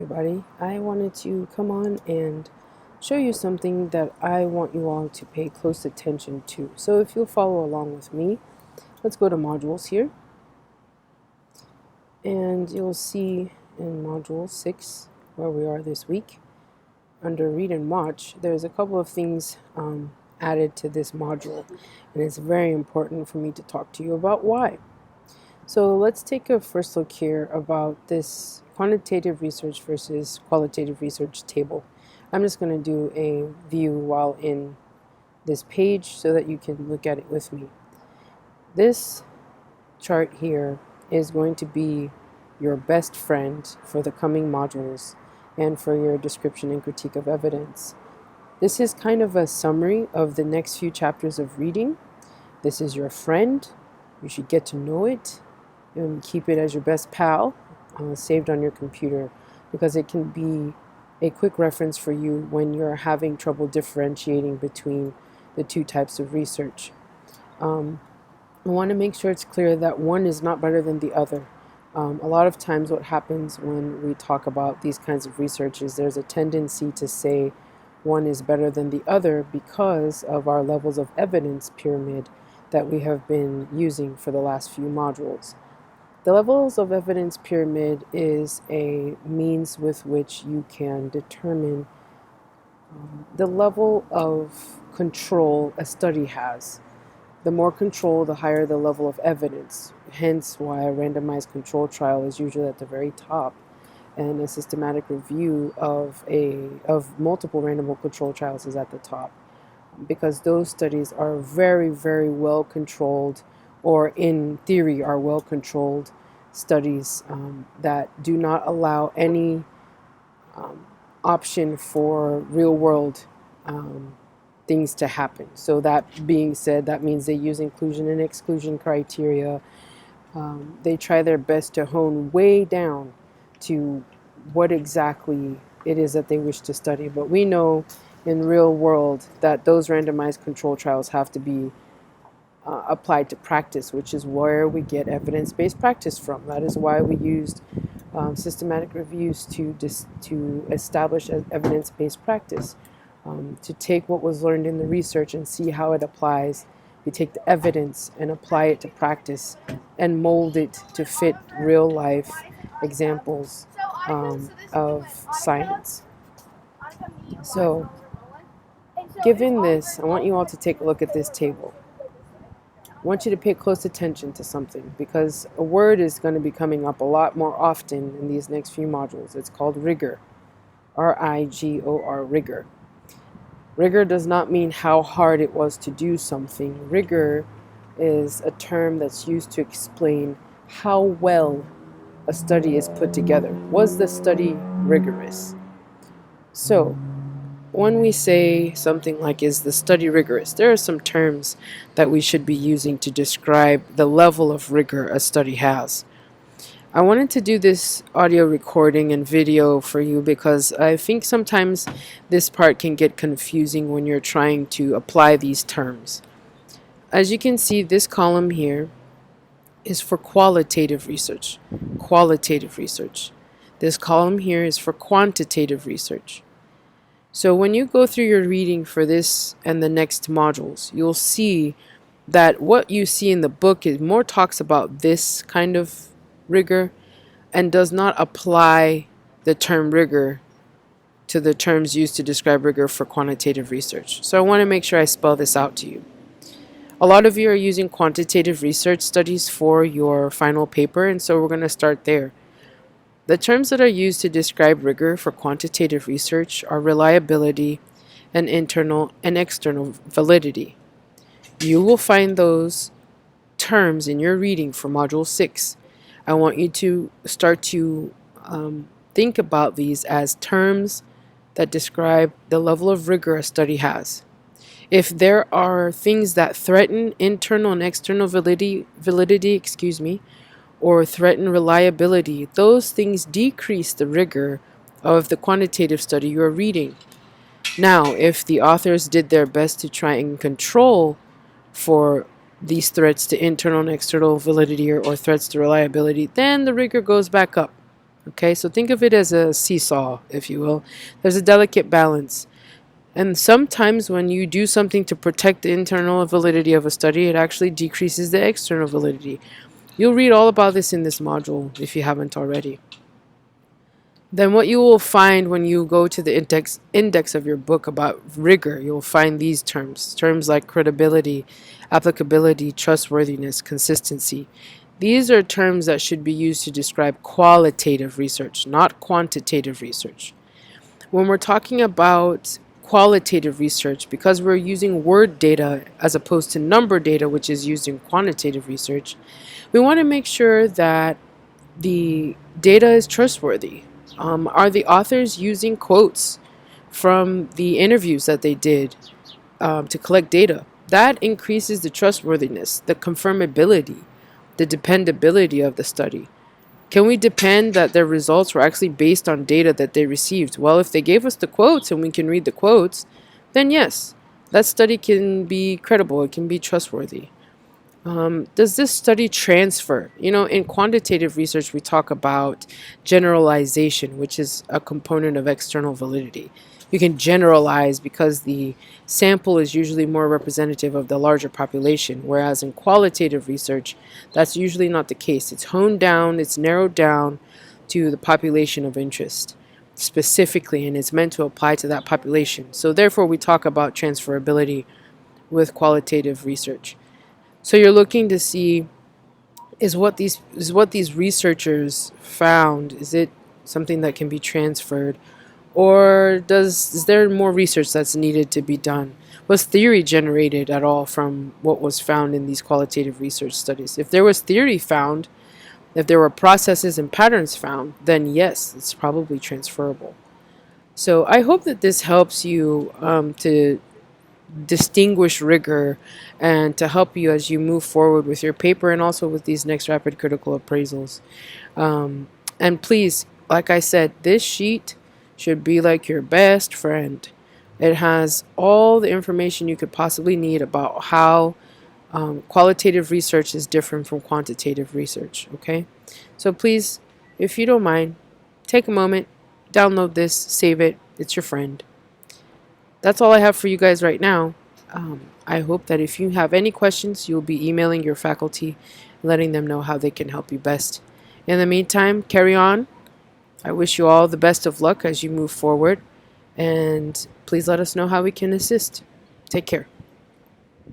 Everybody, I wanted to come on and show you something that I want you all to pay close attention to. So if you'll follow along with me, let's go to modules here, and you'll see in module 6 where we are this week under read and watch, there's a couple of things added to this module, and it's very important for me to talk to you about why. So let's take a first look here about this quantitative research versus qualitative research table. I'm just going to do a view while in this page so that you can look at it with me. This chart here is going to be your best friend for the coming modules and for your description and critique of evidence. This is kind of a summary of the next few chapters of reading. This is your friend. You should get to know it and keep it as your best pal saved on your computer, because it can be a quick reference for you when you're having trouble differentiating between the two types of research. I want to make sure it's clear that one is not better than the other. A lot of times what happens when we talk about these kinds of research is there's a tendency to say one is better than the other because of our levels of evidence pyramid that we have been using for the last few modules. The levels of evidence pyramid is a means with which you can determine the level of control a study has. The more control, the higher the level of evidence. Hence why a randomized control trial is usually at the very top, and a systematic review of multiple randomized control trials is at the top, because those studies are very, very well controlled, or in theory are well controlled studies that do not allow any option for real world things to happen. So that being said, that means they use inclusion and exclusion criteria. They try their best to hone way down to what exactly it is that they wish to study. But we know in real world that those randomized control trials have to be applied to practice, which is where we get evidence-based practice from. That is why we used systematic reviews to establish evidence-based practice, to take what was learned in the research and see how it applies. We take the evidence and apply it to practice and mold it to fit real-life examples of science. So, given this, I want you all to take a look at this table. I want you to pay close attention to something, because a word is going to be coming up a lot more often in these next few modules. It's called rigor. R-I-G-O-R, rigor. Rigor does not mean how hard it was to do something. Rigor is a term that's used to explain how well a study is put together. Was the study rigorous? So, when we say something like, is the study rigorous, there are some terms that we should be using to describe the level of rigor a study has. I wanted to do this audio recording and video for you because I think sometimes this part can get confusing when you're trying to apply these terms. As you can see, this column here is for qualitative research. Qualitative research. This column here is for quantitative research. So when you go through your reading for this and the next modules, you'll see that what you see in the book is more talks about this kind of rigor and does not apply the term rigor to the terms used to describe rigor for quantitative research. So I want to make sure I spell this out to you. A lot of you are using quantitative research studies for your final paper, and so we're going to start there. The terms that are used to describe rigor for quantitative research are reliability and internal and external validity. You will find those terms in your reading for Module 6. I want you to start to think about these as terms that describe the level of rigor a study has. If there are things that threaten internal and external validity, or threaten reliability, those things decrease the rigor of the quantitative study you're reading. Now, if the authors did their best to try and control for these threats to internal and external validity or threats to reliability, then the rigor goes back up. Okay, so think of it as a seesaw, if you will. There's a delicate balance. And sometimes when you do something to protect the internal validity of a study, it actually decreases the external validity. You'll read all about this in this module if you haven't already. Then what you will find when you go to the index of your book about rigor, you'll find these terms like credibility, applicability, trustworthiness, consistency. These are terms that should be used to describe qualitative research, not quantitative research. When we're talking about qualitative research, because we're using word data as opposed to number data, which is used in quantitative research, we want to make sure that the data is trustworthy. Are the authors using quotes from the interviews that they did to collect data? That increases the trustworthiness, the confirmability, the dependability of the study. Can we depend that their results were actually based on data that they received? Well, if they gave us the quotes and we can read the quotes, then yes, that study can be credible, it can be trustworthy. Does this study transfer? In quantitative research, we talk about generalization, which is a component of external validity. You can generalize because the sample is usually more representative of the larger population, whereas in qualitative research, that's usually not the case. It's honed down, it's narrowed down to the population of interest specifically, and it's meant to apply to that population. So therefore, we talk about transferability with qualitative research. So you're looking to see is what these researchers found, is it something that can be transferred, or is there more research that's needed to be done? Was theory generated at all from what was found in these qualitative research studies? If there was theory found, if there were processes and patterns found, then yes, it's probably transferable. So I hope that this helps you to distinguish rigor and to help you as you move forward with your paper and also with these next rapid critical appraisals. And please, like I said, this sheet should be like your best friend. It has all the information you could possibly need about how qualitative research is different from quantitative research. Okay, so please, if you don't mind, take a moment, download this, save it. It's your friend. That's all I have for you guys right now. I hope that if you have any questions, you'll be emailing your faculty, letting them know how they can help you best. In the meantime, carry on. I wish you all the best of luck as you move forward, and please let us know how we can assist. Take care.